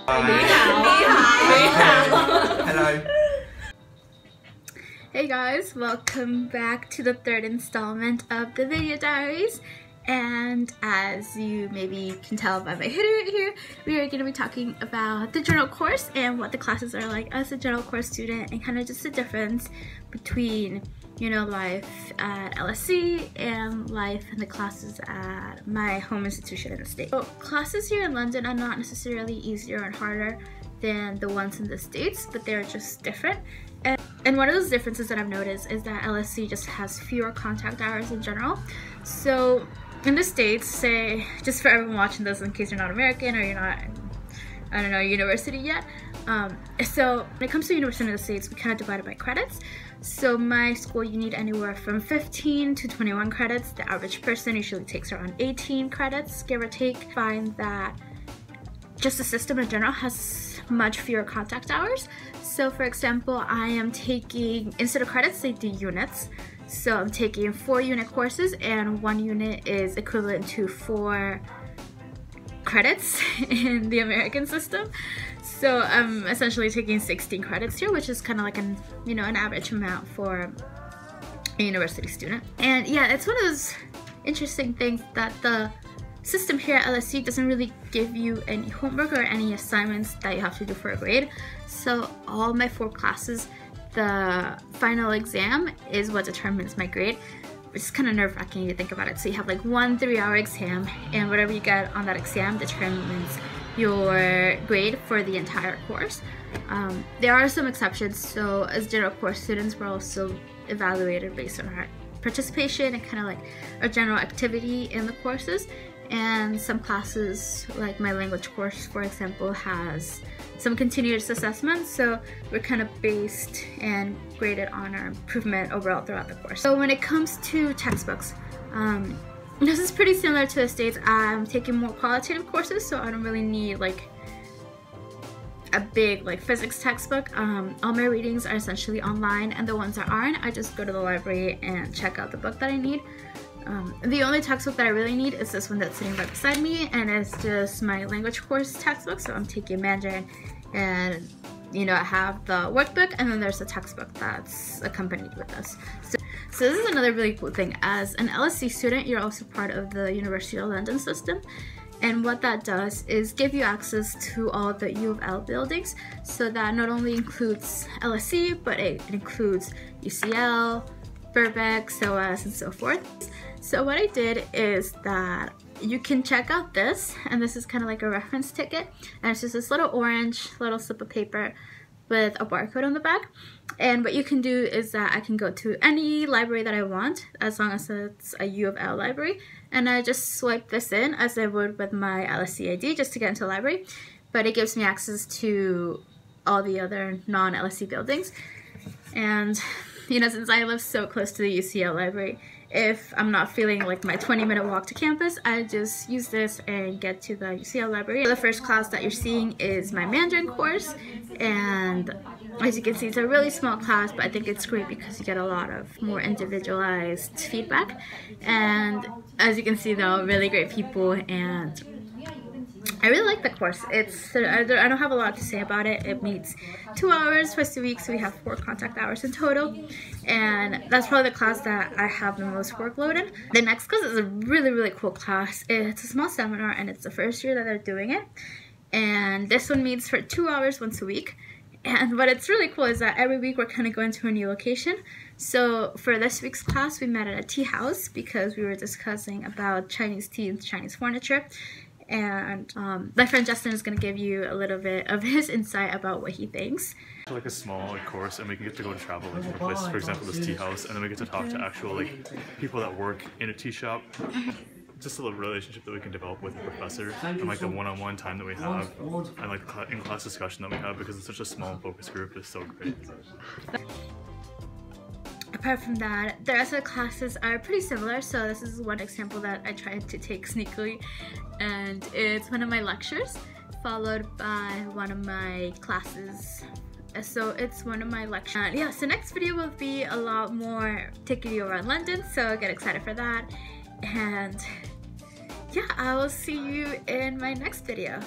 Hello. Hey guys, welcome back to the third installment of the video diaries. And as you maybe can tell by my header right here, we are going to be talking about the general course and what the classes are like as a general course student, and kind of just the difference between, you know, life at LSE and life in the classes at my home institution in the States. So classes here in London are not necessarily easier and harder than the ones in the States, but they're just different. And one of those differences that I've noticed is that LSE just has fewer contact hours in general. So in the States, say, just for everyone watching this in case you're not American or you're not in, I don't know, university yet. So when it comes to university in the States, we kind of divide it by credits. So my school, you need anywhere from 15 to 21 credits. The average person usually takes around 18 credits, give or take. Find that just the system in general has much fewer contact hours. So for example, I am taking, instead of credits, they do units. So I'm taking 4 unit courses, and 1 unit is equivalent to 4 credits in the American system. So I'm essentially taking 16 credits here, which is kind of like an, you know, an average amount for a university student. And yeah, it's one of those interesting things that the system here at LSE doesn't really give you any homework or any assignments that you have to do for a grade. So all my 4 classes, the final exam is what determines my grade, which is kind of nerve-wracking to think about it. So you have like 1 3-hour exam, and whatever you get on that exam determines your grade for the entire course. There are some exceptions. So as general course students, we're also evaluated based on our participation and kind of like our general activity in the courses. And some classes, like my language course, for example, has some continuous assessments, so we're kind of based and graded on our improvement overall throughout the course. So when it comes to textbooks, this is pretty similar to the States. I'm taking more qualitative courses, so I don't really need like a big like physics textbook. All my readings are essentially online, and the ones that aren't, I just go to the library and check out the book that I need. The only textbook that I really need is this one that's sitting right beside me, and it's just my language course textbook. So I'm taking Mandarin, and you know, I have the workbook, and then there's a textbook that's accompanied with this. So this is another really cool thing. As an LSE student, you're also part of the University of London system, and what that does is give you access to all the U of L buildings. So that not only includes LSE, but it includes UCL, Birkbeck, SOAS, and so forth. So what I did is that you can check out this, and this is kind of like a reference ticket, and it's just this little orange little slip of paper with a barcode on the back. And what you can do is that I can go to any library that I want, as long as it's a U of L library, and I just swipe this in as I would with my LSE ID just to get into the library, but it gives me access to all the other non-LSE buildings. And you know, since I live so close to the UCL library, if I'm not feeling like my 20-minute walk to campus, I just use this and get to the UCL library. The first class that you're seeing is my Mandarin course, and as you can see, it's a really small class, but I think it's great because you get a lot of more individualized feedback. And as you can see, they're all really great people, and I really like the course. I don't have a lot to say about it. It meets 2 hours twice a week, so we have 4 contact hours in total, and that's probably the class that I have the most workload in. The next class is a really, really cool class. It's a small seminar, and it's the first year that they're doing it, and this one meets for 2 hours once a week. And what it's really cool is that every week we're kind of going to a new location. So for this week's class, we met at a tea house because we were discussing about Chinese tea and Chinese furniture. And my friend Justin is going to give you a little bit of his insight about what he thinks. Like a small course, and we can get to go and travel like, to places, for example this tea house, and then we get to talk to actual people that work in a tea shop. Just a little relationship that we can develop with a professor, and like the one-on-one time that we have, and like the in-class discussion that we have, because it's such a small focus group, is so great. Apart from that, the rest of the classes are pretty similar. So this is one example that I tried to take sneakily, and it's one of my lectures followed by one of my classes. So it's one of my lectures. Yeah, so next video will be a lot more taking you around London, so get excited for that. And yeah, I will see you in my next video.